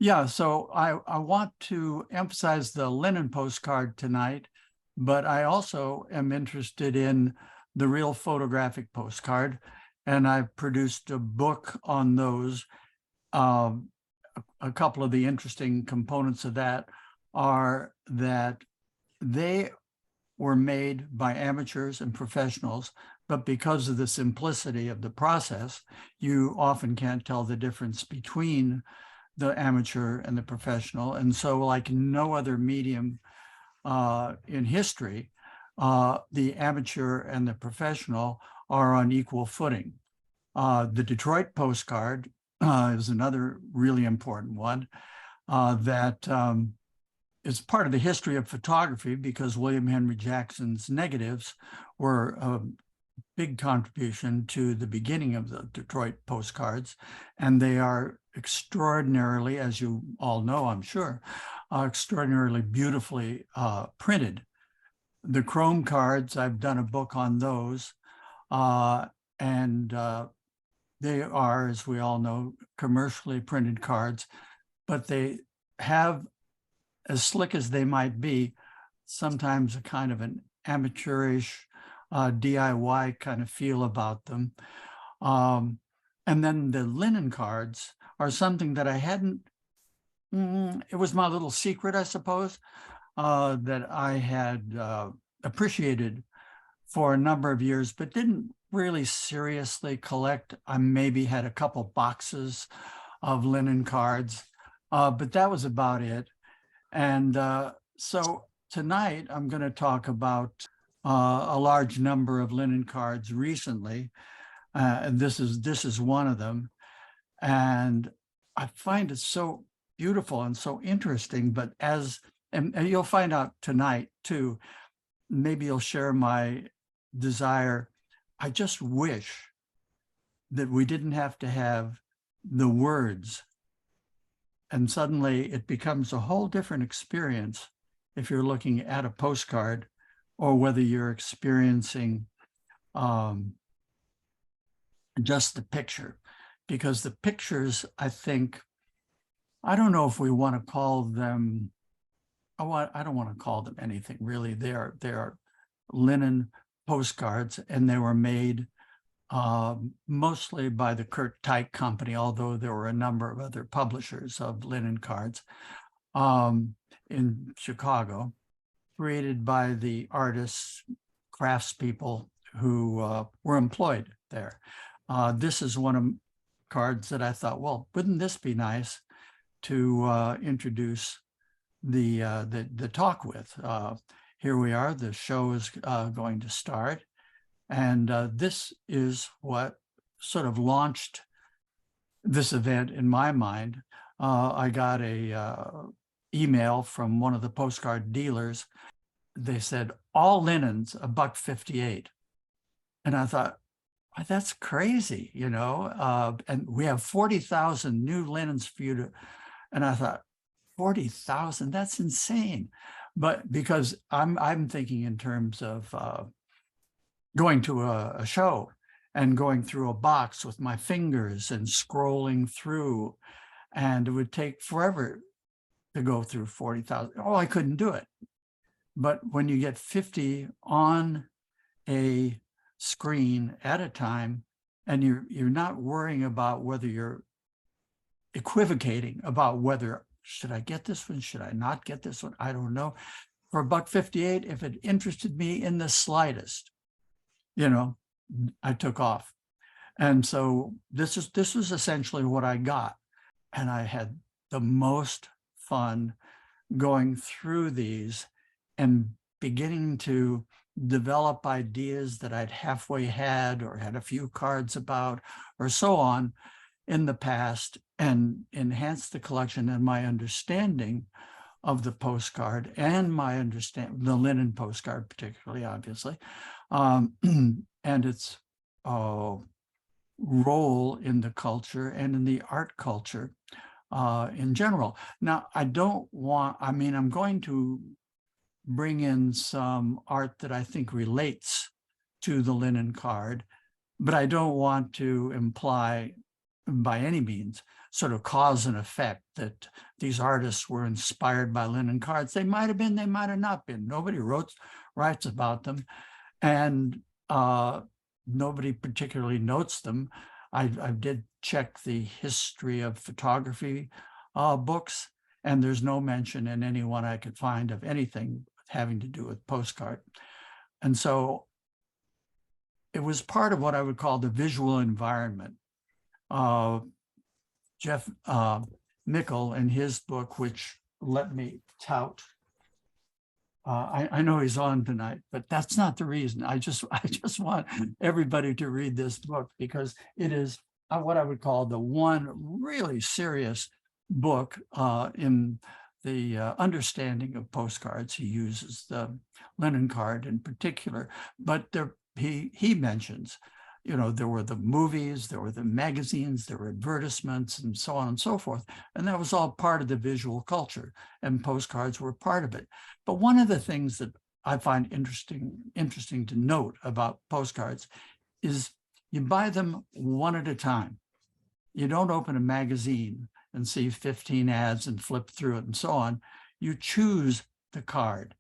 Yeah, so I want to emphasize the linen postcard tonight, but I also am interested in the real photographic postcard, and I've produced a book on those. Um, a couple of the interesting components of that are that they were made by amateurs and professionals, but because of the simplicity of the process, you often can't tell the difference between the amateur and the professional. And so, like no other medium in history, the amateur and the professional are on equal footing. The Detroit postcard is another really important one that is part of the history of photography, because William Henry Jackson's negatives were a big contribution to the beginning of the Detroit postcards. And they are extraordinarily, as you all know, I'm sure, extraordinarily beautifully printed. The Chrome cards, I've done a book on those. And they are, as we all know, commercially printed cards, but they have, as slick as they might be, sometimes a kind of an amateurish DIY kind of feel about them. And then the linen cards are something that I hadn't, it was my little secret, I suppose, that I had appreciated for a number of years, but didn't really seriously collect. I maybe had a couple boxes of linen cards, but that was about it. And so tonight I'm going to talk about a large number of linen cards recently. And this is one of them. And I find it so beautiful and so interesting, but and you'll find out tonight too, maybe you'll share my desire. I just wish that we didn't have to have the words, and suddenly it becomes a whole different experience if you're looking at a postcard or whether you're experiencing just the picture. Because the pictures, I think, I don't know if we want to call them, I don't want to call them anything really. They are linen postcards, and they were made mostly by the Kurt Teich Company, although there were a number of other publishers of linen cards in Chicago, created by the artists, craftspeople who were employed there. This is one of cards that I thought, well, wouldn't this be nice to introduce the talk with? Here we are, the show is going to start. And this is what sort of launched this event in my mind. I got a email from one of the postcard dealers. They said, all linens, $1.58. And I thought, well, that's crazy, you know, and we have 40,000 new linens for you to, and I thought, 40,000, that's insane. But because I'm thinking in terms of going to a show and going through a box with my fingers and scrolling through, and it would take forever to go through 40,000. Oh, I couldn't do it. But when you get 50 on a screen at a time, and you're not worrying about whether you're equivocating about whether, should I get this one? Should I not get this one? I don't know. For $1.58, if it interested me in the slightest, you know, I took off. And so this was essentially what I got. And I had the most fun going through these and beginning to develop ideas that I'd halfway had or had a few cards about or so on in the past, and enhance the collection and my understanding of the postcard and the linen postcard particularly, obviously, and its role in the culture and in the art culture in general. Now, I'm going to bring in some art that I think relates to the linen card, but I don't want to imply by any means sort of cause and effect that these artists were inspired by linen cards. They might have been, they might have not been. Nobody writes about them, and nobody particularly notes them. I did check the history of photography books, and there's no mention in any one I could find of anything having to do with postcard. And so it was part of what I would call the visual environment. Jeff Mickle, in his book, which let me tout, I know he's on tonight, but that's not the reason. I just want everybody to read this book, because it is what I would call the one really serious book in the understanding of postcards. He uses the linen card in particular, but he mentions, you know, there were the movies, there were the magazines, there were advertisements, and so on and so forth. And that was all part of the visual culture, and postcards were part of it. But one of the things that I find interesting to note about postcards is you buy them one at a time. You don't open a magazine and see 15 ads and flip through it and so on. You choose the card,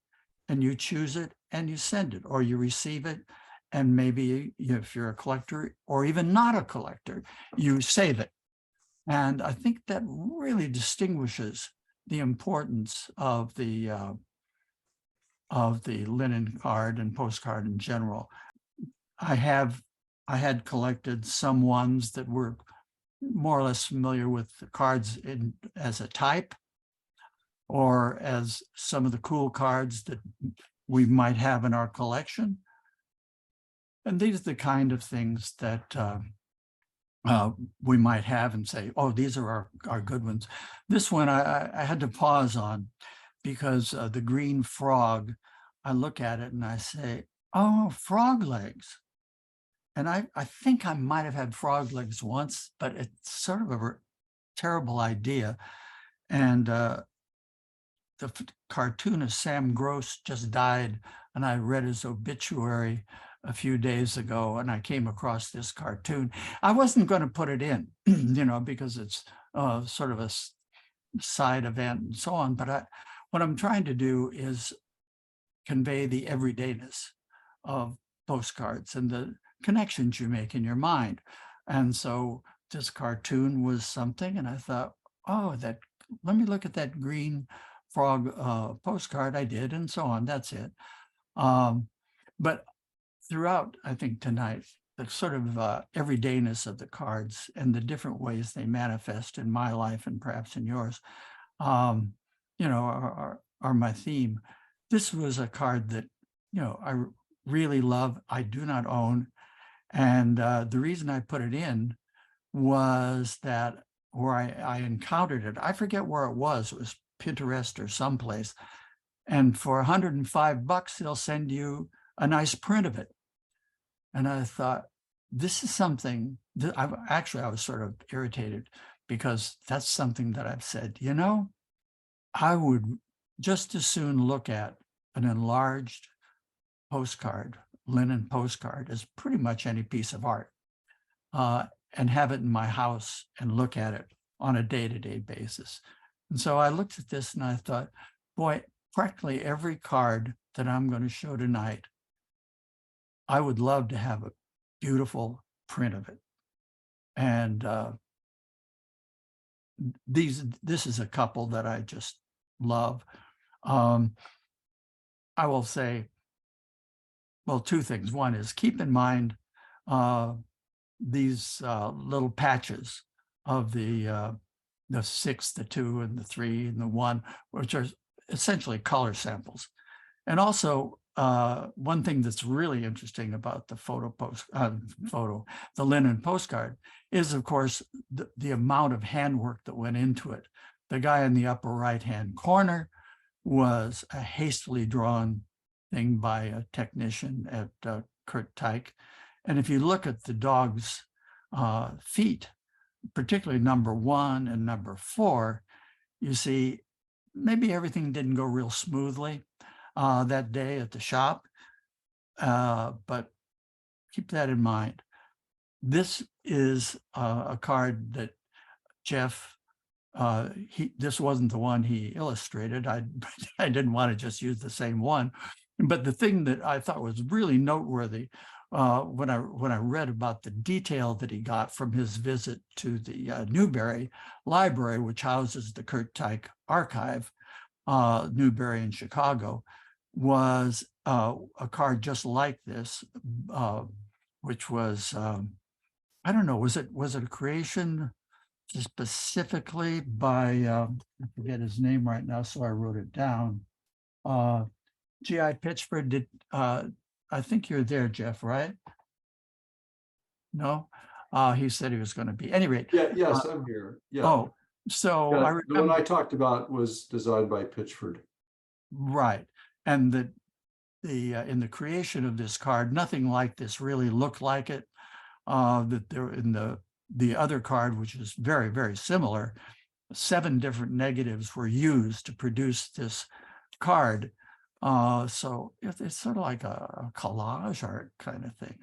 and you choose it and you send it, or you receive it. And maybe if you're a collector or even not a collector, you save it. And I think that really distinguishes the importance of the linen card and postcard in general. I had collected some ones that were more or less familiar with the cards as a type, or as some of the cool cards that we might have in our collection. And these are the kind of things that we might have and say, oh, these are our good ones. This one I had to pause on, because the green frog, I look at it and I say, oh, frog legs. And I think I might have had frog legs once, but it's sort of a terrible idea. And the cartoonist Sam Gross just died, and I read his obituary a few days ago, and I came across this cartoon. I wasn't going to put it in, you know, because it's sort of a side event and so on. But what I'm trying to do is convey the everydayness of postcards and the connections you make in your mind. And so this cartoon was something, and I thought, oh, let me look at that green frog postcard. I did, and so on. That's it. But throughout, I think tonight, the sort of everydayness of the cards and the different ways they manifest in my life and perhaps in yours, you know, are my theme. This was a card that, you know, I really love. I do not own. And the reason I put it in was that where I encountered it, I forget where it was Pinterest or someplace. And for $105, they'll send you a nice print of it. And I thought, this is something that I was sort of irritated, because that's something that I've said, you know, I would just as soon look at an enlarged postcard, linen postcard, as pretty much any piece of art, and have it in my house and look at it on a day-to-day basis. And so I looked at this and I thought, boy, practically every card that I'm going to show tonight, I would love to have a beautiful print of it. And this is a couple that I just love. I will say, well, two things. One is, keep in mind these little patches of the 6, the 2, and the 3, and the 1, which are essentially color samples. And also, one thing that's really interesting about the the linen postcard is, of course, the amount of handwork that went into it. The guy in the upper right-hand corner was a hastily drawn thing by a technician at Kurt Teich. And if you look at the dog's feet, particularly number 1 and number 4, you see maybe everything didn't go real smoothly that day at the shop, but keep that in mind. this is a card that Jeff, this wasn't the one he illustrated. I didn't want to just use the same one. But the thing that I thought was really noteworthy when I read about the detail that he got from his visit to the Newberry Library, which houses the Kurt Teich Archive, Newberry in Chicago, was a card just like this, which was, I don't know, was it a creation specifically by, I forget his name right now, so I wrote it down. G.I. Pitchford did, I think you're there, Jeff, right? No? He said he was going to be. Anyway. Yeah, yes, I'm here. Yeah. Oh, so yeah, I remember, the one I talked about was designed by Pitchford. right. And the in the creation of this card, nothing like this really looked like it. That there in the other card, which is very, very similar, 7 different negatives were used to produce this card. So it's sort of like a collage art kind of thing,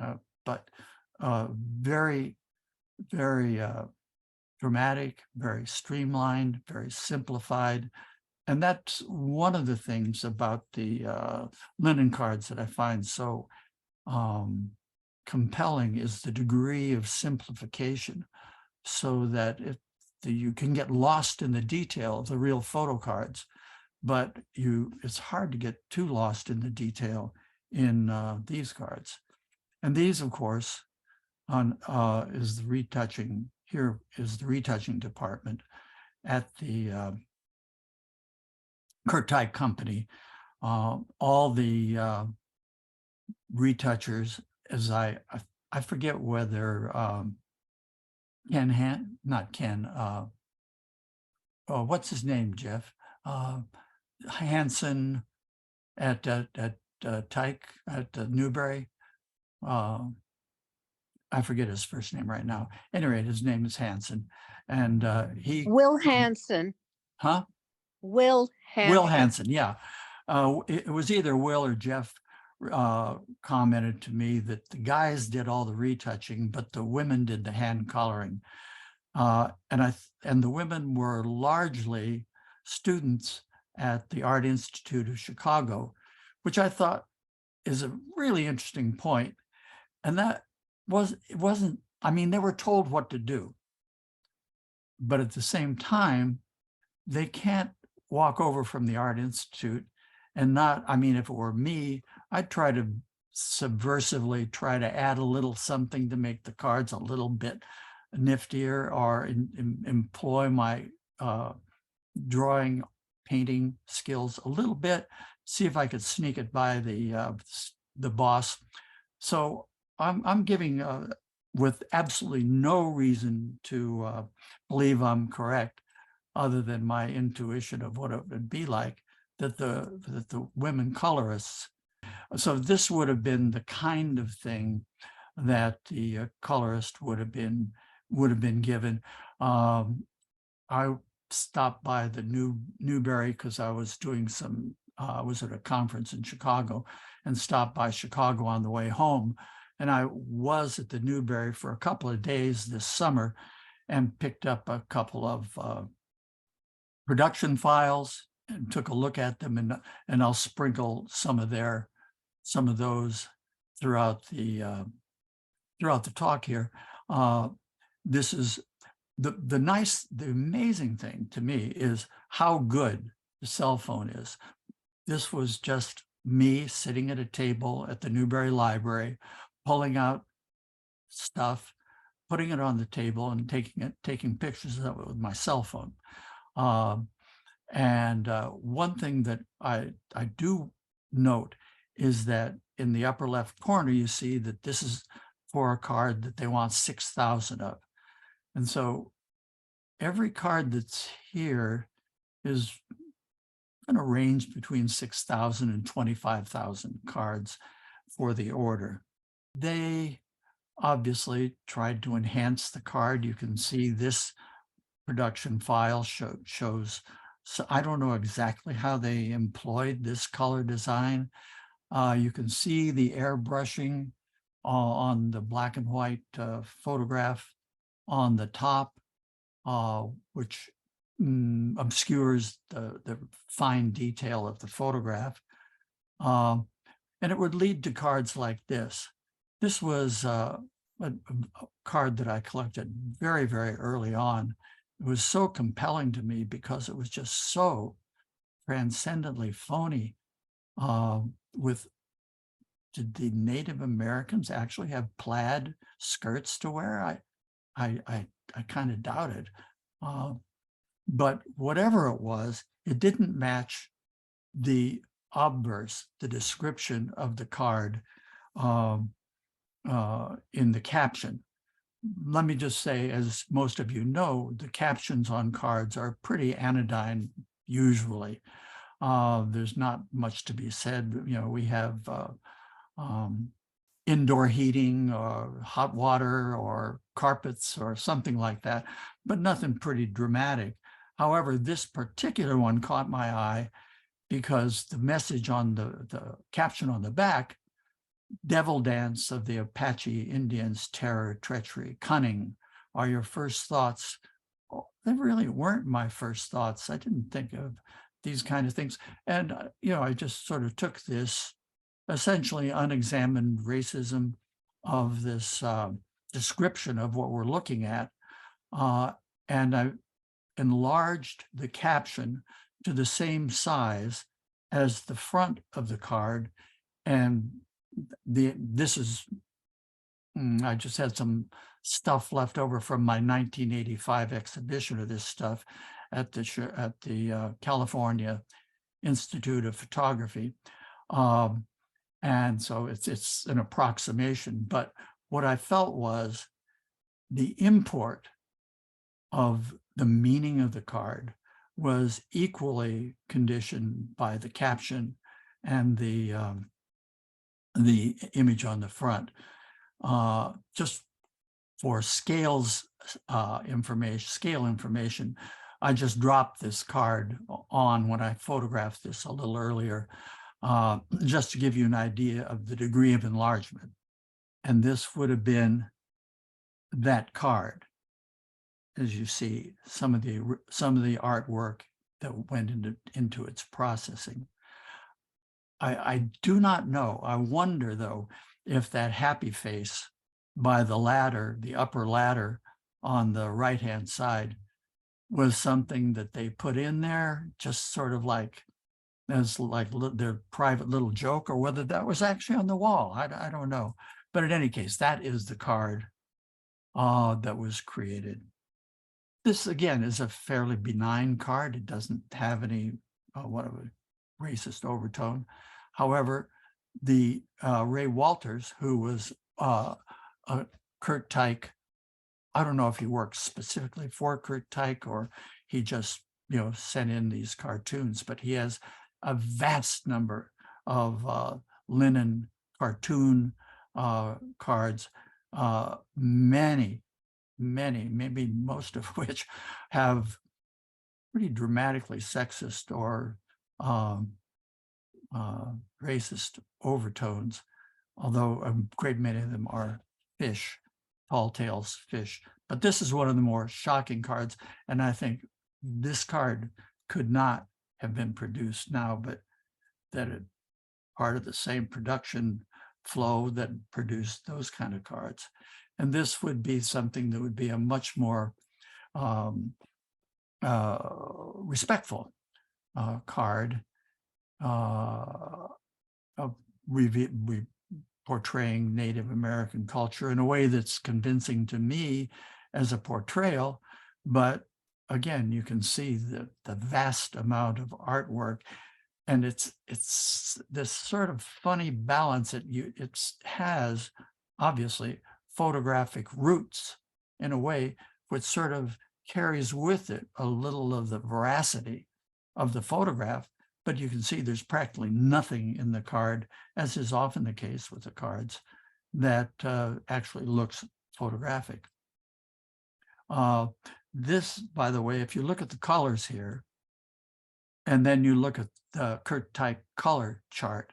but very, very dramatic, very streamlined, very simplified. And that's one of the things about the linen cards that I find so compelling, is the degree of simplification, so that you can get lost in the detail of the real photo cards, but it's hard to get too lost in the detail in these cards. And these, of course, is the retouching. Here is the retouching department at the Kurt Teich Company. All the retouchers, as I forget whether not Ken, oh, what's his name, Jeff? Hansen at Teich at Newberry. I forget his first name right now. Anyway, his name is Hansen, and Will Hansen. Huh? Will Hansen. Will Hansen, yeah. It was either Will or Jeff commented to me that the guys did all the retouching, but the women did the hand coloring. And the women were largely students at the Art Institute of Chicago, which I thought is a really interesting point. And that it wasn't, I mean, they were told what to do, but at the same time, they can't walk over from the Art Institute and not, I mean, if it were me, I'd try to subversively try to add a little something to make the cards a little bit niftier, or employ my drawing, painting skills a little bit, see if I could sneak it by the boss. So I'm giving with absolutely no reason to believe I'm correct, other than my intuition of what it would be like, that the women colorists. So this would have been the kind of thing that the colorist would have been given. I stopped by the Newberry because I was doing some, I was at a conference in Chicago, and stopped by Chicago on the way home. And I was at the Newberry for a couple of days this summer and picked up a couple of production files and took a look at them, and I'll sprinkle some of those throughout the talk here. This is the amazing thing to me is how good the cell phone is. This was just me sitting at a table at the Newberry Library, pulling out stuff, putting it on the table, and taking pictures of it with my cell phone. And one thing that I do note is that in the upper left corner, you see that this is for a card that they want 6,000 of. And so every card that's here is going to range between 6,000 and 25,000 cards for the order. They obviously tried to enhance the card. You can see this production file shows, so I don't know exactly how they employed this color design. You can see the airbrushing on the black and white photograph on the top, which obscures the fine detail of the photograph. And it would lead to cards like this. This was a card that I collected very, very early on. It was so compelling to me because it was just so transcendently phony. Did the Native Americans actually have plaid skirts to wear? I kind of doubt it. But whatever it was, it didn't match the obverse, the description of the card in the caption. Let me just say, as most of you know, the captions on cards are pretty anodyne usually. There's not much to be said. You know, we have indoor heating or hot water or carpets or something like that, but nothing pretty dramatic. However, this particular one caught my eye because the message on the caption on the back, devil dance of the Apache Indians, terror, treachery, cunning are your first thoughts. They really weren't my first thoughts. I didn't think of these kind of things. And, you know, I just sort of took this essentially unexamined racism of this description of what we're looking at. And I enlarged the caption to the same size as the front of the card. And this is, I just had some stuff left over from my 1985 exhibition of this stuff at the California Institute of Photography. And so it's an approximation, but what I felt was the import of the meaning of the card was equally conditioned by the caption and the image on the front. Just for scale information, I just dropped this card on when I photographed this a little earlier, just to give you an idea of the degree of enlargement. And this would have been that card. As you see, some of the artwork that went into its processing. I do not know. I wonder, though, if that happy face by the ladder, the upper ladder on the right-hand side, was something that they put in there, just sort of like as like their private little joke, or whether that was actually on the wall. I don't know. But in any case, that is the card that was created. This, again, is a fairly benign card. It doesn't have any racist overtone. However, the Ray Walters, who was Kurt Teich, I don't know if he worked specifically for Kurt Teich or he just, you know, sent in these cartoons, but he has a vast number of linen cartoon cards, many, maybe most of which have pretty dramatically sexist or racist overtones, although a great many of them are fish, tall tales fish. But this is one of the more shocking cards, and I think this card could not have been produced now, but that it part of the same production flow that produced those kind of cards. And this would be something that would be a much more respectful card, portraying Native American culture in a way that's convincing to me as a portrayal. But again, you can see the vast amount of artwork, and it's this sort of funny balance. It has obviously photographic roots in a way, which sort of carries with it a little of the veracity of the photograph. But you can see there's practically nothing in the card, as is often the case with the cards, that actually looks photographic. This, by the way, if you look at the colors here, and then you look at the Kurt Teich color chart,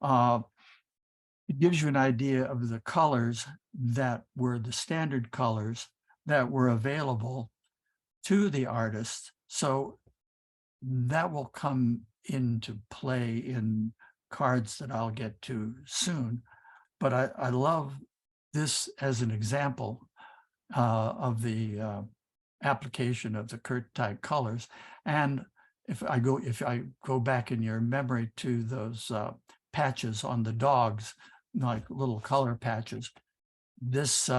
you it gives you an idea of the colors that were the standard colors that were available to the artist. So that will come into play in cards that I'll get to soon. But I love this as an example of the application of the Kurt type colors. And if I go back in your memory to those patches on the dogs, like little color patches, this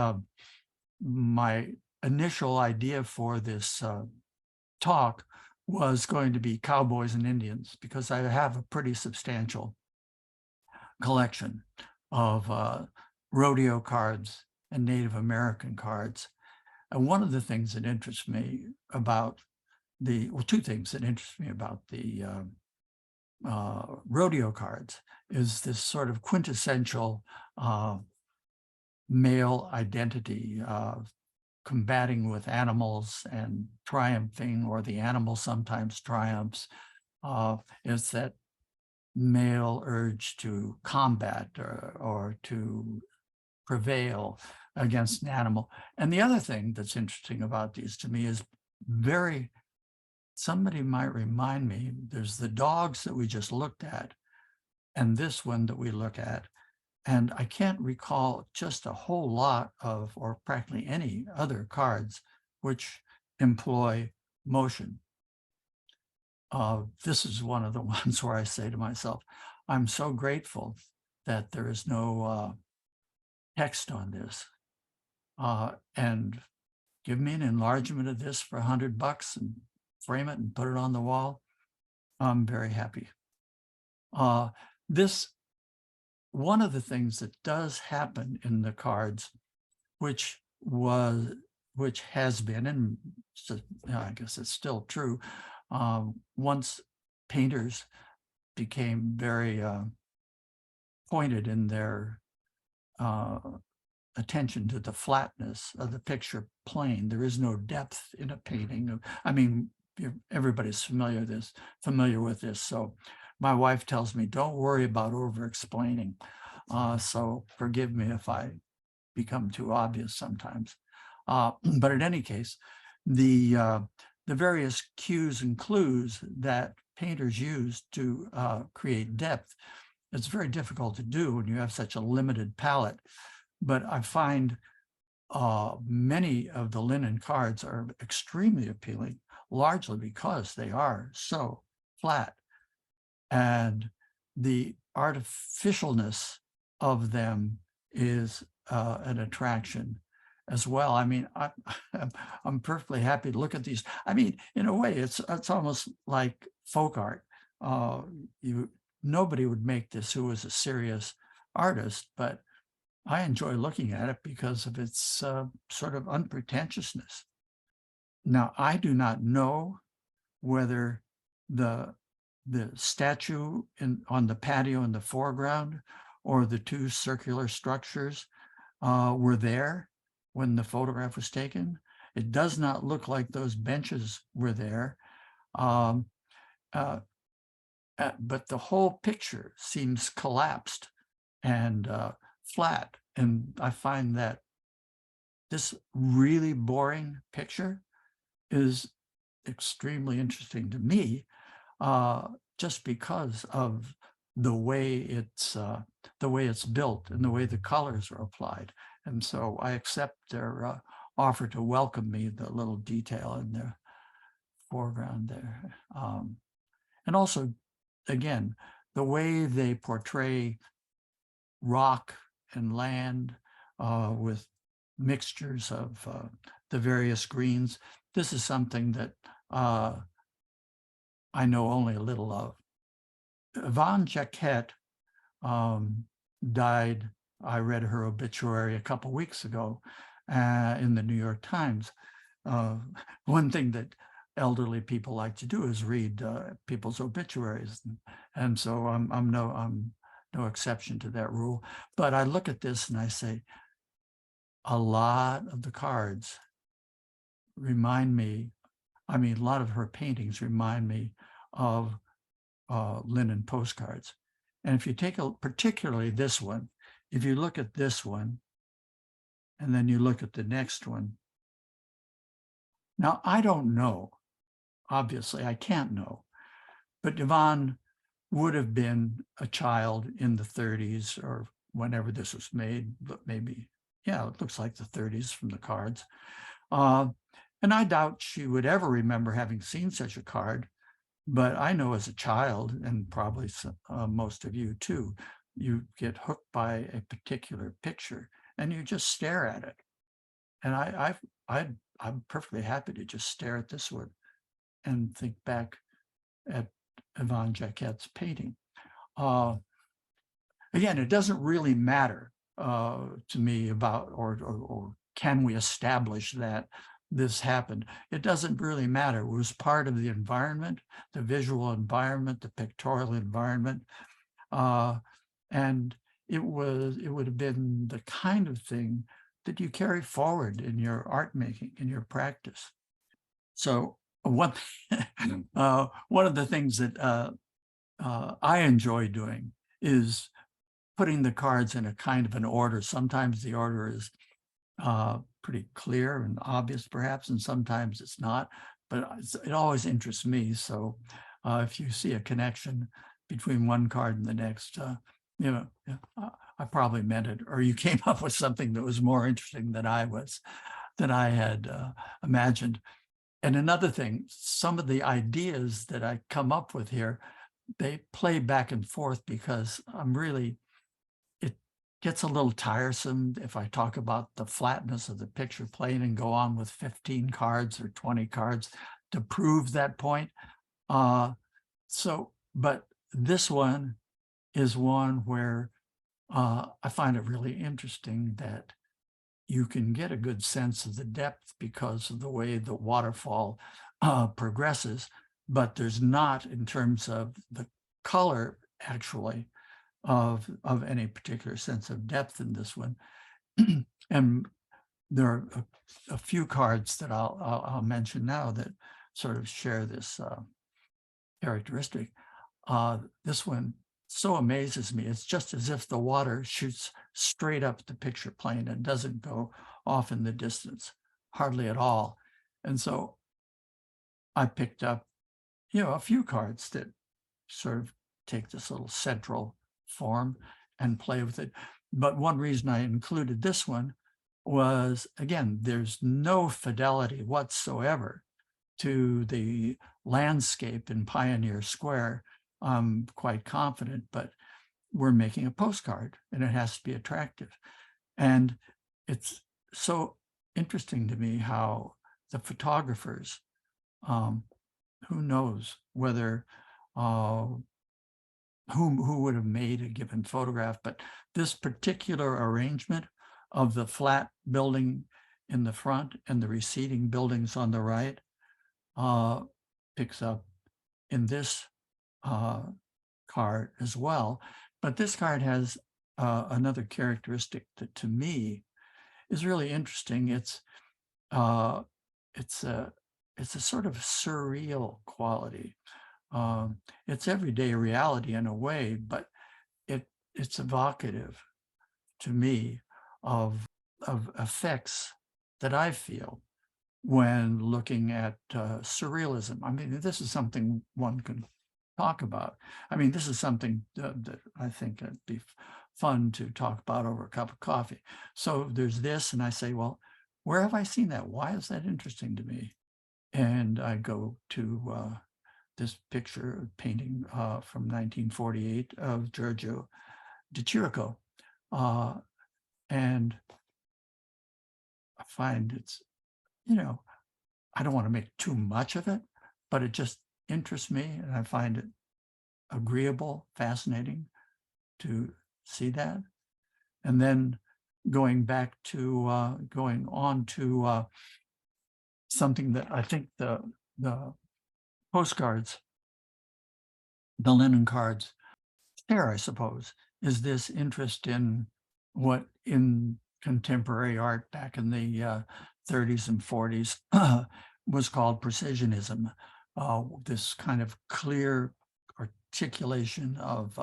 my initial idea for this talk was going to be cowboys and Indians, because I have a pretty substantial collection of rodeo cards and Native American cards. And one of the things that interests me about two things that interest me about the rodeo cards is this sort of quintessential male identity of combating with animals and triumphing, or the animal sometimes triumphs, is that male urge to combat or to prevail against an animal. And the other thing that's interesting about these to me is somebody might remind me, there's the dogs that we just looked at, and this one that we look at. And I can't recall just a whole lot of, or practically any other cards which employ motion. This is one of the ones where I say to myself, I'm so grateful that there is no text on this. And give me an enlargement of this for $100 and frame it and put it on the wall. I'm very happy. One of the things that does happen in the cards, which has been, and I guess it's still true, once painters became very pointed in their attention to the flatness of the picture plane. There is no depth in a painting. I mean, everybody's familiar with this. So my wife tells me, don't worry about over-explaining. So forgive me if I become too obvious sometimes. But in any case, the various cues and clues that painters use to create depth, it's very difficult to do when you have such a limited palette. But I find many of the linen cards are extremely appealing, largely because they are so flat. And the artificialness of them is an attraction as well. I mean, I'm perfectly happy to look at these. I mean, in a way, it's almost like folk art. Nobody would make this who was a serious artist, but I enjoy looking at it because of its sort of unpretentiousness. Now, I do not know whether the statue on the patio in the foreground or the two circular structures were there when the photograph was taken. It does not look like those benches were there. But the whole picture seems collapsed and flat. And I find that this really boring picture is extremely interesting to me, just because of the way it's built and the way the colors are applied. And so I accept their offer to welcome me, the little detail in the foreground there. And also, again, the way they portray rock and land with mixtures of the various greens. This is something that I know only a little of. Yvonne Jacquet died. I read her obituary a couple of weeks ago in the New York Times. One thing that elderly people like to do is read people's obituaries, and so I'm no exception to that rule. But I look at this and I say, a lot of the cards remind me. I mean, a lot of her paintings remind me of linen postcards. And if you take particularly this one, if you look at this one, and then you look at the next one. Now, I don't know. Obviously, I can't know. But Yvonne would have been a child in the 30s or whenever this was made, but maybe, yeah, it looks like the 30s from the cards. And I doubt she would ever remember having seen such a card. But I know as a child, and probably most of you too, you get hooked by a particular picture and you just stare at it. And I'm perfectly happy to just stare at this one and think back at Yvonne Jacquet's painting. Again, it doesn't really matter to me about, or can we establish that this happened? It doesn't really matter. It was part of the environment, the visual environment, the pictorial environment. And it would have been the kind of thing that you carry forward in your art making, in your practice. So one of the things that I enjoy doing is putting the cards in a kind of an order. Sometimes the order is pretty clear and obvious, perhaps, and sometimes it's not, but it always interests me. So if you see a connection between one card and the next, I probably meant it, or you came up with something that was more interesting than I had imagined. And another thing, some of the ideas that I come up with here, they play back and forth because it gets a little tiresome if I talk about the flatness of the picture plane and go on with 15 cards or 20 cards to prove that point. But this one is one where I find it really interesting that you can get a good sense of the depth because of the way the waterfall progresses, but there's not, in terms of the color, actually, of any particular sense of depth in this one. And there are a few cards that I'll mention now that sort of share this characteristic. This one so amazes me. It's just as if the water shoots straight up the picture plane and doesn't go off in the distance, hardly at all. And so I picked up, a few cards that sort of take this little central form and play with it. But one reason I included this one was, again, there's no fidelity whatsoever to the landscape in Pioneer Square. I'm quite confident, but we're making a postcard and it has to be attractive. And it's so interesting to me how the photographers, who knows whether who would have made a given photograph, but this particular arrangement of the flat building in the front and the receding buildings on the right picks up in this card as well. But this card has another characteristic that to me is really interesting. It's a sort of surreal quality. It's everyday reality in a way, but it's evocative to me of effects that I feel when looking at surrealism. I mean, this is something one can talk about. I mean, this is something that I think it'd be fun to talk about over a cup of coffee. So there's this, and I say, well, where have I seen that? Why is that interesting to me? And I go to this painting from 1948 of Giorgio de Chirico. And I find it's, I don't want to make too much of it, but it just interests me, and I find it agreeable, fascinating to see that. And then going on to something that I think the postcards, the linen cards, share, I suppose, is this interest in what in contemporary art back in the 30s and 40s was called precisionism. This kind of clear articulation of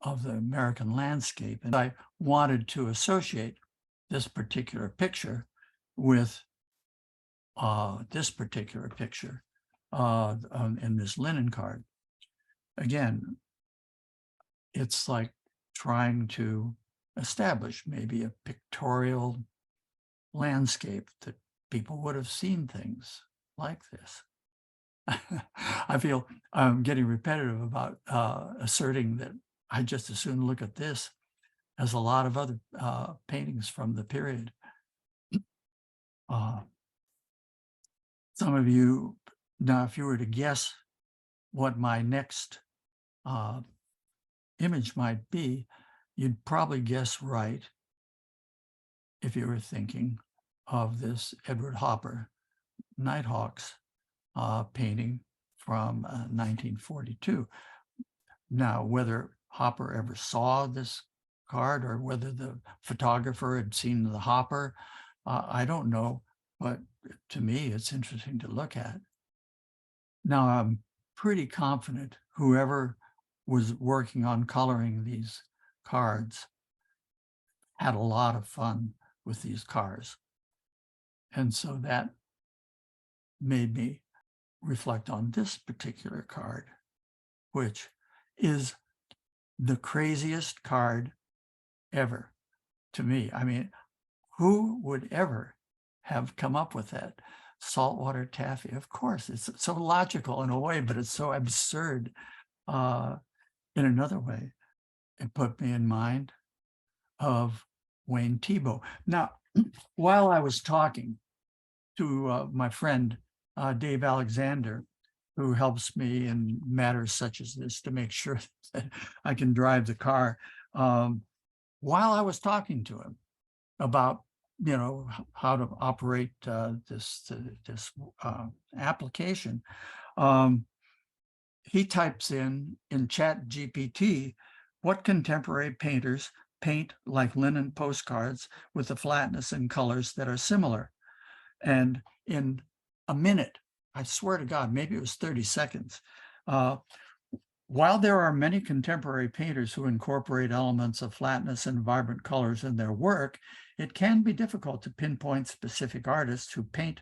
of the American landscape. And I wanted to associate this particular picture with this particular picture in this linen card. Again, it's like trying to establish maybe a pictorial landscape that people would have seen things like this. I feel I'm getting repetitive about asserting that I just as soon look at this as a lot of other paintings from the period. Some of you, now if you were to guess what my next image might be, you'd probably guess right if you were thinking of this Edward Hopper Nighthawks painting from 1942. Now, whether Hopper ever saw this card or whether the photographer had seen the Hopper, I don't know, but to me, it's interesting to look at. Now, I'm pretty confident whoever was working on coloring these cards had a lot of fun with these cars. And so that made me reflect on this particular card, which is the craziest card ever to me. I mean, who would ever have come up with that? Saltwater taffy, of course. It's so logical in a way, but it's so absurd in another way. It put me in mind of Wayne Thiebaud. Now, while I was talking to my friend, Dave Alexander, who helps me in matters such as this to make sure that I can drive the car, while I was talking to him about, you know, how to operate this application, he types in Chat GPT, what contemporary painters paint like linen postcards with the flatness and colors that are similar? And in a minute, I swear to God, maybe it was 30 seconds, while there are many contemporary painters who incorporate elements of flatness and vibrant colors in their work, it can be difficult to pinpoint specific artists who paint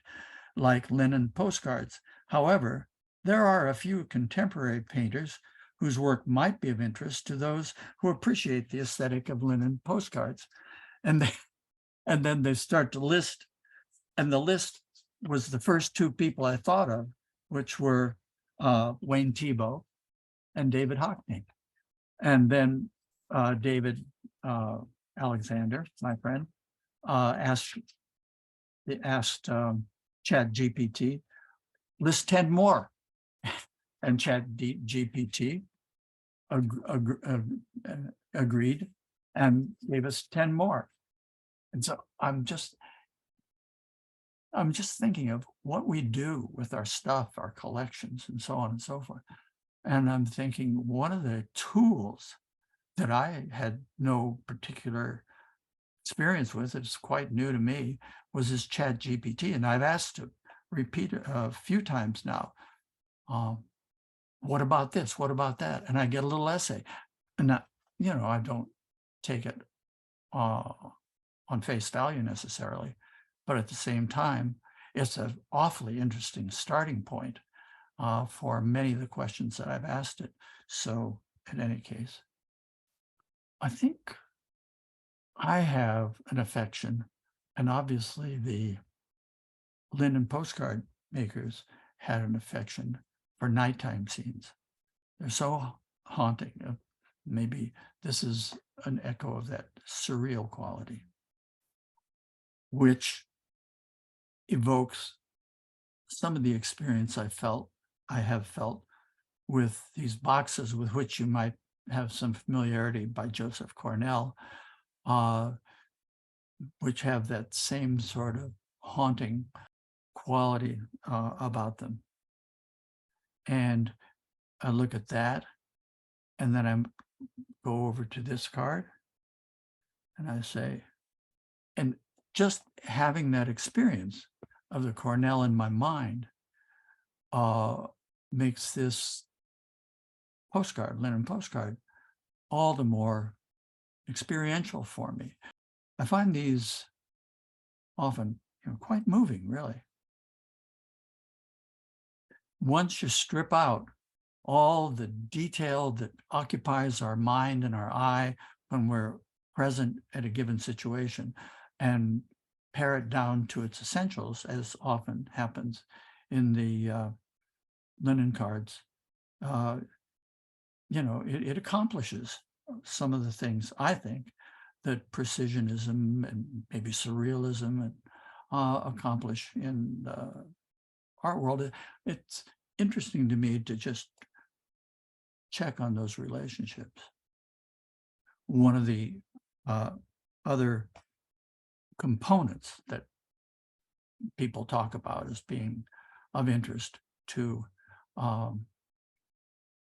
like linen postcards. However, there are a few contemporary painters whose work might be of interest to those who appreciate the aesthetic of linen postcards. And then they start to list, and the list was the first two people I thought of, which were Wayne Thiebaud and David Hockney. And then David Alexander, my friend, asked Chat GPT, list 10 more. And Chat GPT agreed and gave us 10 more. And so I'm just thinking of what we do with our stuff, our collections, and so on and so forth. And I'm thinking one of the tools that I had no particular experience with, it's quite new to me, was this Chat GPT. And I've asked to repeat it a few times now. What about this? What about that? And I get a little essay. And I don't take it on face value necessarily, but at the same time, it's an awfully interesting starting point for many of the questions that I've asked it. So in any case, I think I have an affection, and obviously the linen postcard makers had an affection for nighttime scenes. They're so haunting. Maybe this is an echo of that surreal quality, which evokes some of the experience I have felt with these boxes with which you might have some familiarity by Joseph Cornell, which have that same sort of haunting quality about them. And I look at that, and then I go over to this card, and I say, and just having that experience of the Cornell in my mind makes this postcard, linen postcard, all the more experiential for me. I find these often, quite moving, really. Once you strip out all the detail that occupies our mind and our eye when we're present at a given situation and pare it down to its essentials, as often happens in the linen cards, it accomplishes some of the things, I think, that precisionism and maybe surrealism accomplish in the art world. It's interesting to me to just check on those relationships. One of the other components that people talk about as being of interest to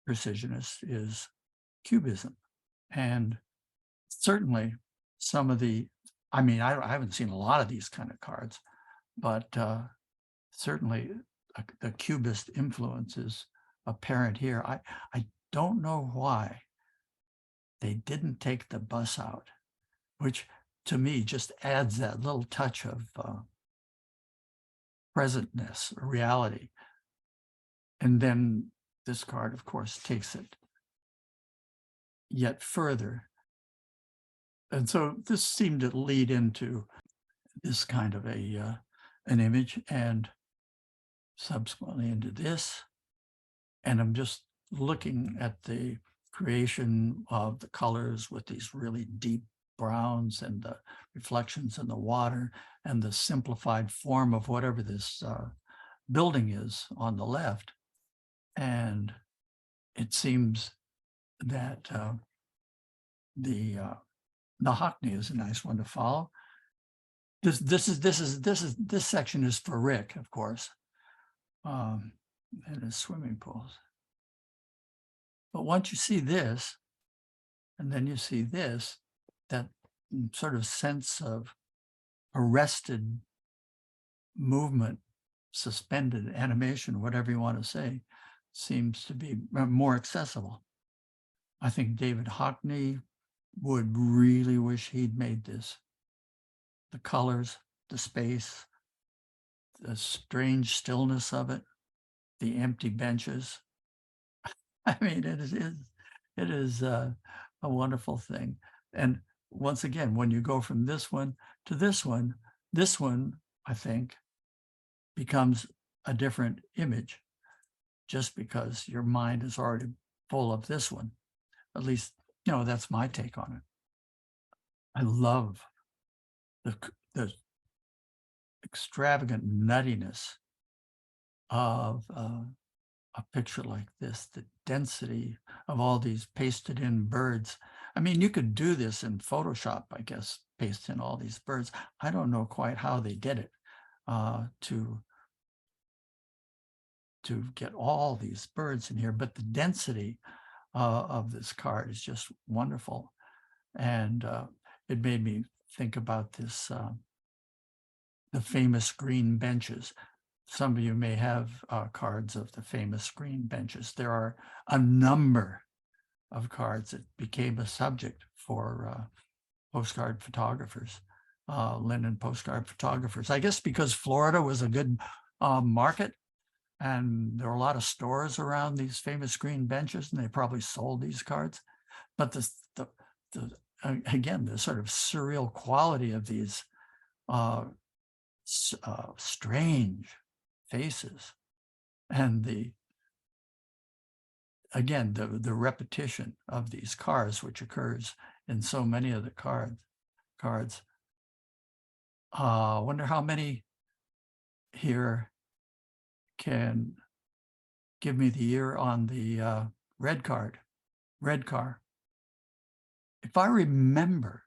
precisionists is cubism. And certainly some of the, I haven't seen a lot of these kind of cards, but certainly the cubist influence is apparent here. I don't know why they didn't take the bus out, which to me just adds that little touch of presentness, reality. And then this card, of course, takes it yet further. And so this seemed to lead into this kind of an image, and subsequently into this. And I'm just looking at the creation of the colors with these really deep browns and the reflections in the water and the simplified form of whatever this building is on the left. And it seems that the Hockney is a nice one to follow. This section is for Rick, of course, and his swimming pools. But once you see this, and then you see this, that sort of sense of arrested movement, suspended animation, whatever you want to say, seems to be more accessible. I think David Hockney would really wish he'd made this. The colors, the space, the strange stillness of it, the empty benches. I mean, it is a wonderful thing. And once again, when you go from this one to this one, I think, becomes a different image just because your mind is already full of this one. At least, that's my take on it. I love the extravagant nuttiness of a picture like this, the density of all these pasted in birds. I mean, you could do this in Photoshop, I guess, paste in all these birds. I don't know quite how they did it to get all these birds in here, but the density of this card is just wonderful. And it made me think about this, the famous green benches. Some of you may have cards of the famous green benches. There are a number of cards that became a subject for postcard photographers, linen postcard photographers. I guess because Florida was a good market, and there were a lot of stores around these famous green benches, and they probably sold these cards. But again, the sort of surreal quality of these strange faces, and the repetition of these cars, which occurs in so many of the cards. Wonder how many here can give me the year on the red car. If I remember,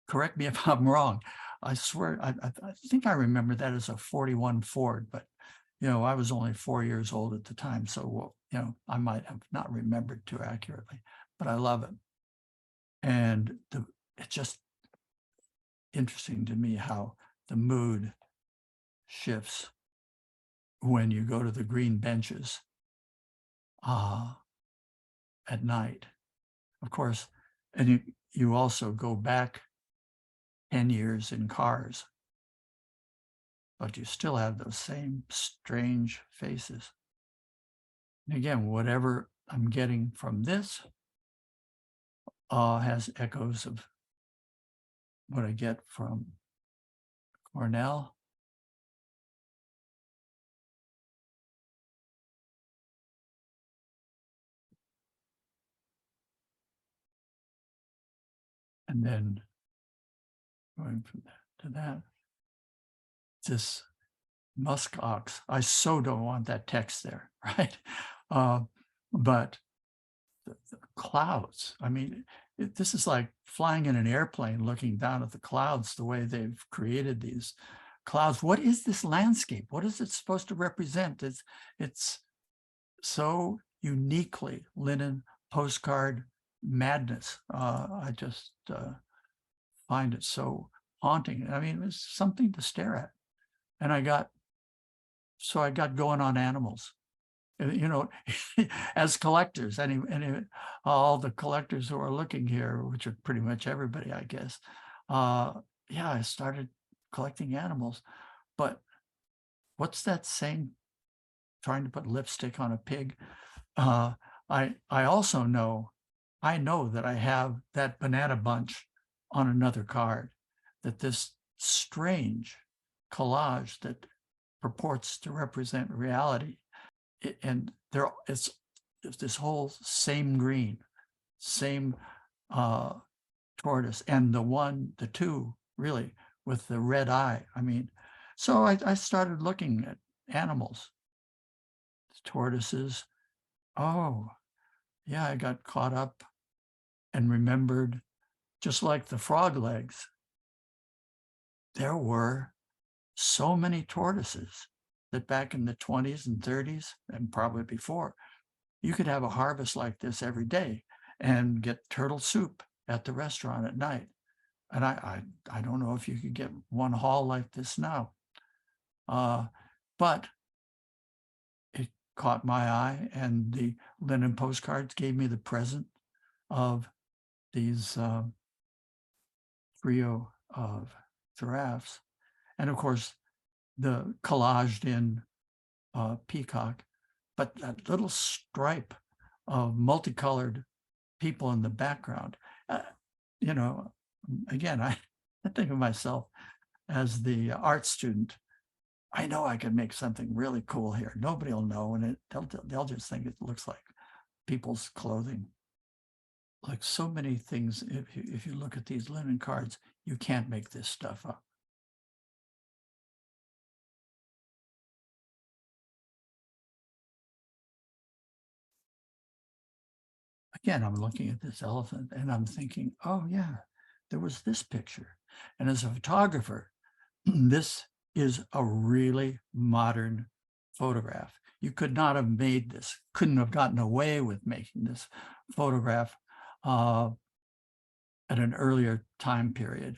correct me if I'm wrong, I swear, I think I remember that as a 41 Ford, but, I was only 4 years old at the time. So, I might have not remembered too accurately, but I love it. And it's just interesting to me how the mood shifts when you go to the green benches at night. of course, and you also go back 10 years in cars, but you still have those same strange faces. And again, whatever I'm getting from this has echoes of what I get from Cornell. And then going from that to that, this musk ox. I so don't want that text there, right? But the clouds, I mean, this is like flying in an airplane, looking down at the clouds, the way they've created these clouds. What is this landscape? What is it supposed to represent? It's so uniquely linen postcard madness. I just find it so haunting. I mean, it's something to stare at. And I got going on animals. You know, as collectors, all the collectors who are looking here, which are pretty much everybody, I guess. Yeah, I started collecting animals. But what's that saying? Trying to put lipstick on a pig. I also know, that I have that banana bunch on another card, that this strange collage that purports to represent reality, and it's this whole same green, same tortoise, and the two really with the red eye. I mean, so I started looking at animals, tortoises. Oh, yeah, I got caught up and remembered, just like the frog legs, there were so many tortoises that back in the 20s and 30s, and probably before, you could have a harvest like this every day and get turtle soup at the restaurant at night. And I don't know if you could get one haul like this now. But it caught my eye, and the linen postcards gave me the present of these trio of giraffes. And of course, the collaged in peacock, but that little stripe of multicolored people in the background. You know, again, I think of myself as the art student. I know I could make something really cool here. Nobody will know, and they'll just think it looks like people's clothing. Like so many things, if you look at these linen cards, you can't make this stuff up. Again, I'm looking at this elephant and I'm thinking, oh yeah, there was this picture. And as a photographer, this is a really modern photograph. You could not have made this, couldn't have gotten away with making this photograph at an earlier time period.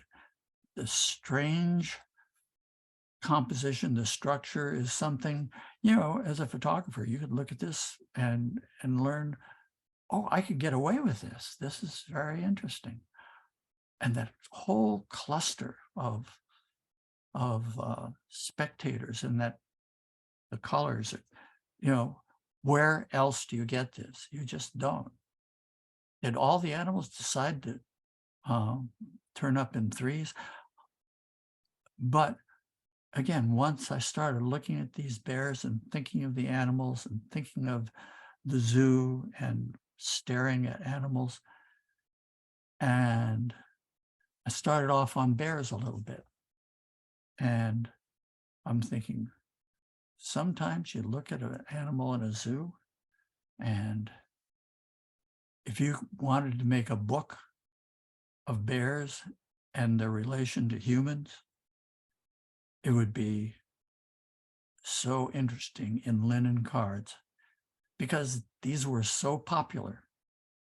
The strange composition, the structure is something, as a photographer, you could look at this and learn, oh, I could get away with this. This is very interesting. And that whole cluster of spectators, and that the colors, where else do you get this? You just don't. Did all the animals decide to turn up in threes? But again, once I started looking at these bears and thinking of the animals and thinking of the zoo and staring at animals, and I started off on bears a little bit. And I'm thinking, sometimes you look at an animal in a zoo, and if you wanted to make a book of bears and their relation to humans, it would be so interesting in linen cards, because these were so popular,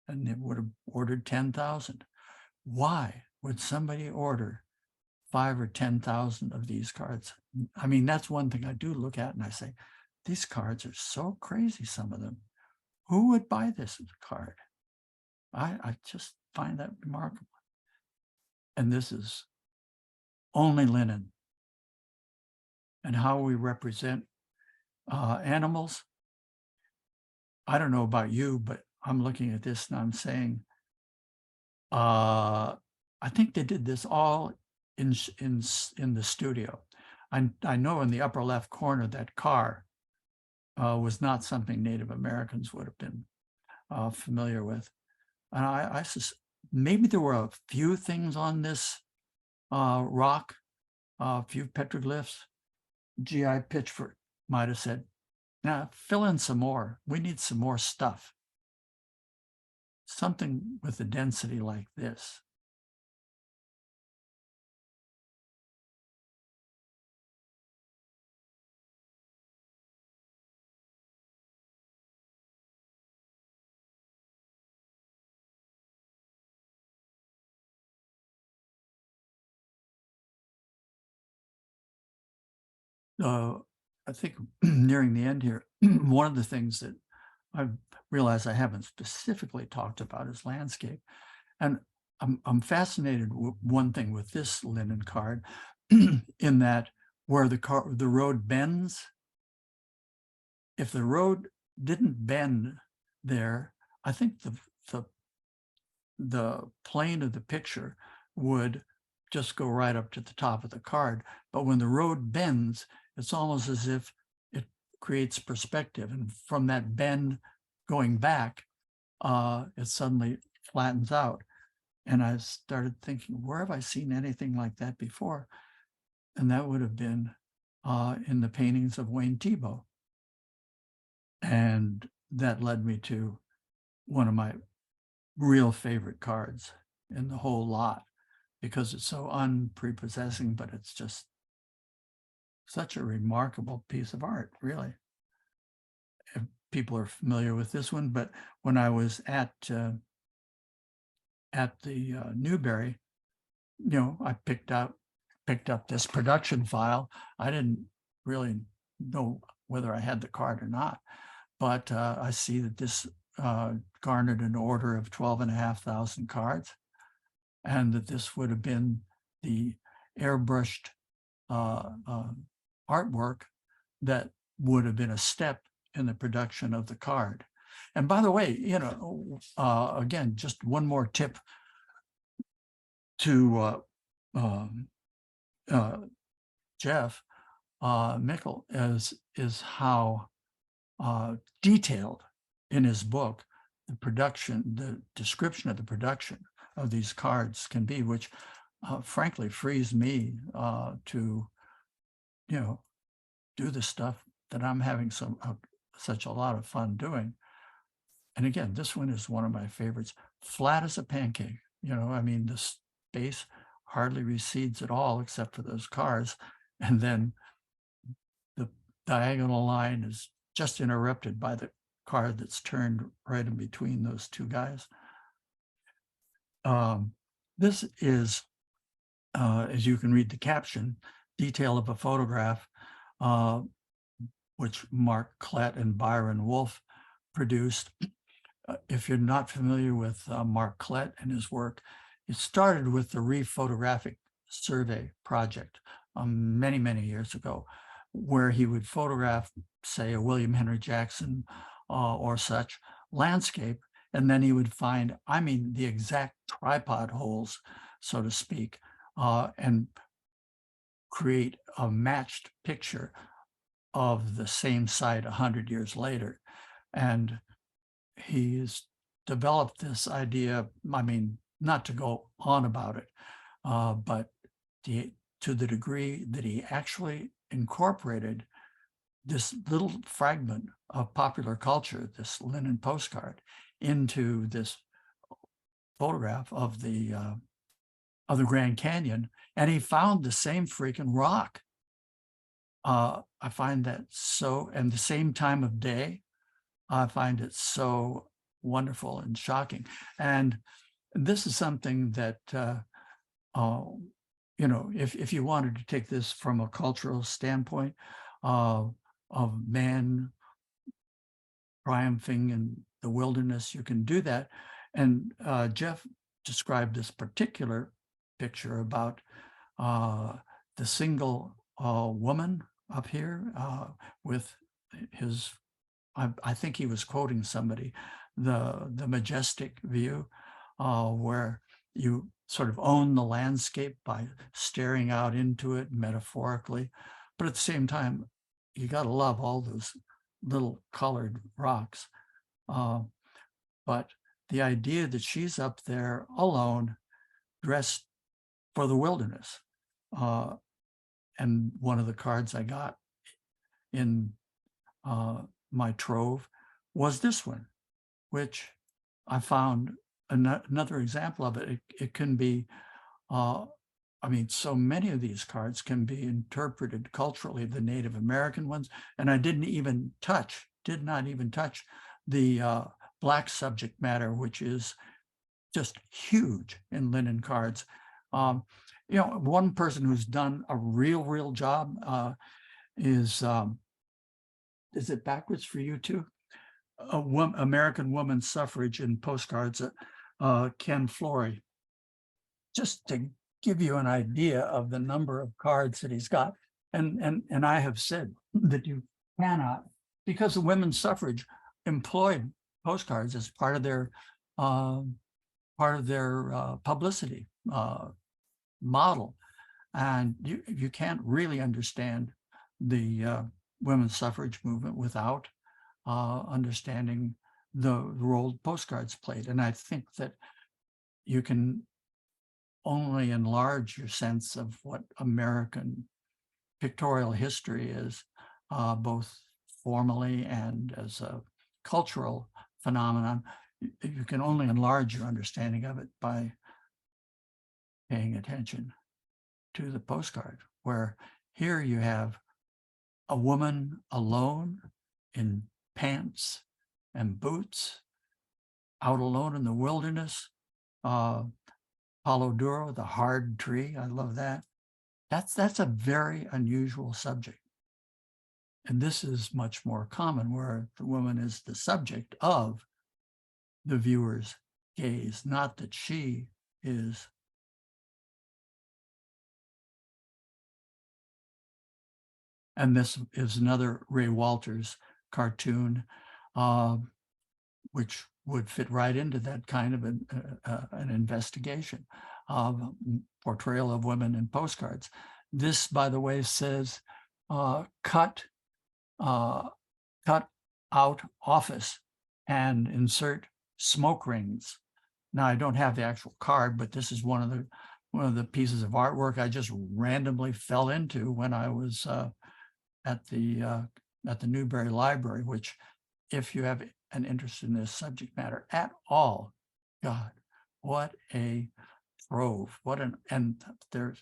and they would have ordered 10,000. Why would somebody order 5,000 or 10,000 of these cards? I mean, that's one thing I do look at and I say, these cards are so crazy, some of them. Who would buy this card? I just find that remarkable. And this is only linen. And how we represent animals. I don't know about you, but I'm looking at this and I'm saying, I think they did this all in the studio. I know in the upper left corner that car was not something Native Americans would have been familiar with. And maybe there were a few things on this rock, a few petroglyphs. G.I. Pitchford might have said, now fill in some more. We need some more stuff. Something with a density like this. I think nearing the end here, one of the things that I've realized I haven't specifically talked about is landscape. And I'm fascinated with one thing with this linen card, in that where the road bends, if the road didn't bend there, I think the plane of the picture would just go right up to the top of the card. But when the road bends, it's almost as if it creates perspective. And from that bend going back, it suddenly flattens out. And I started thinking, where have I seen anything like that before? And that would have been in the paintings of Wayne Thiebaud. And that led me to one of my real favorite cards in the whole lot, because it's so unprepossessing, but it's just such a remarkable piece of art, really. If people are familiar with this one, but when I was at the Newberry, I picked up this production file. I didn't really know whether I had the card or not, but I see that this garnered an order of 12,500 cards, and that this would have been the airbrushed artwork that would have been a step in the production of the card. And by the way, again, just one more tip to Jeff Mickle is how detailed in his book the description of the production of these cards can be, which frankly frees me to do the stuff that I'm having such a lot of fun doing. And again, this one is one of my favorites. Flat as a pancake. The space hardly recedes at all except for those cars, and then the diagonal line is just interrupted by the card that's turned right in between those two guys. This is, as you can read the caption, detail of a photograph, which Mark Klett and Byron Wolfe produced. If you're not familiar with Mark Klett and his work, it started with the Reef Photographic Survey project many, many years ago, where he would photograph, say, a William Henry Jackson or such landscape, and then he would find, the exact tripod holes, so to speak, and create a matched picture of the same site 100 years later. And he's developed this idea, not to go on about it, but to the degree that he actually incorporated this little fragment of popular culture, this linen postcard, into this photograph of the Grand Canyon, and he found the same freaking rock. I find that and the same time of day, I find it so wonderful and shocking. And this is something that, if you wanted to take this from a cultural standpoint of man triumphing in the wilderness, you can do that. And Jeff described this particular picture about the single woman up here with his, I think he was quoting somebody, the majestic view where you sort of own the landscape by staring out into it metaphorically. But at the same time, you got to love all those little colored rocks. But the idea that she's up there alone, dressed for the wilderness. And one of the cards I got in my trove was this one, which I found another example of it. It can be, I mean, so many of these cards can be interpreted culturally, the Native American ones, and I did not even touch the Black subject matter, which is just huge in linen cards. You know, one person who's done a real job is it backwards for you too? American Woman Suffrage in Postcards, Ken Flory. Just to give you an idea of the number of cards that he's got. And I have said that you cannot, because the women's suffrage employed postcards as part of their publicity model. And you can't really understand the women's suffrage movement without understanding the role postcards played. And I think that you can only enlarge your sense of what American pictorial history is, both formally and as a cultural phenomenon. You can only enlarge your understanding of it by paying attention to the postcard, where here you have a woman alone in pants and boots, out alone in the wilderness. Palo Duro, the hard tree. I love that. That's a very unusual subject. And this is much more common, where the woman is the subject of the viewer's gaze, not that she is. And this is another Ray Walters cartoon, which would fit right into that kind of an investigation of portrayal of women in postcards. This, by the way, says cut out office and insert smoke rings. Now, I don't have the actual card, but this is one of the pieces of artwork I just randomly fell into when I was at the Newberry Library, which, if you have an interest in this subject matter at all, God, what a trove! And they're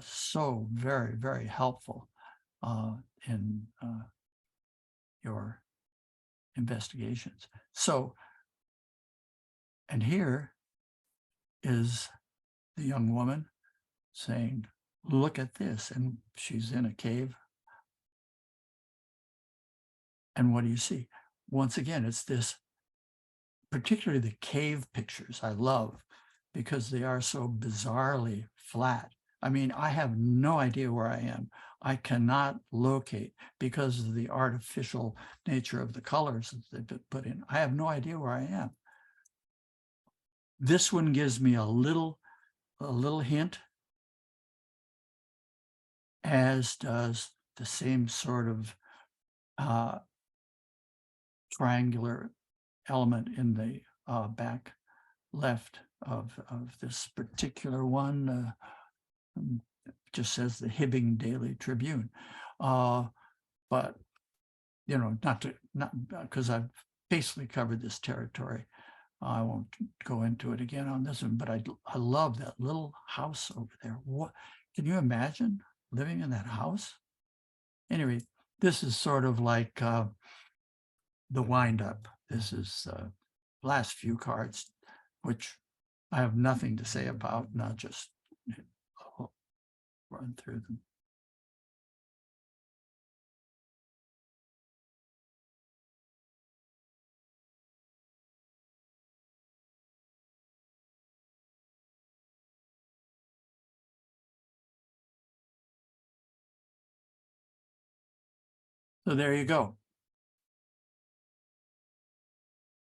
so very helpful in your investigations. So, and here is the young woman saying, "Look at this," and she's in a cave. And what do you see? Once again, it's this, particularly the cave pictures I love, because they are so bizarrely flat. I mean, I have no idea where I am. I cannot locate, because of the artificial nature of the colors that they put in. I have no idea where I am. This one gives me a little hint, as does the same sort of triangular element in the back left of this particular one. Just says the Hibbing Daily Tribune. But, you know, not because I've basically covered this territory. I won't go into it again on this one, but I love that little house over there. What can you imagine living in that house? Anyway, this is sort of like the wind-up. This is the last few cards, which I have nothing to say about, not just run through them. So there you go.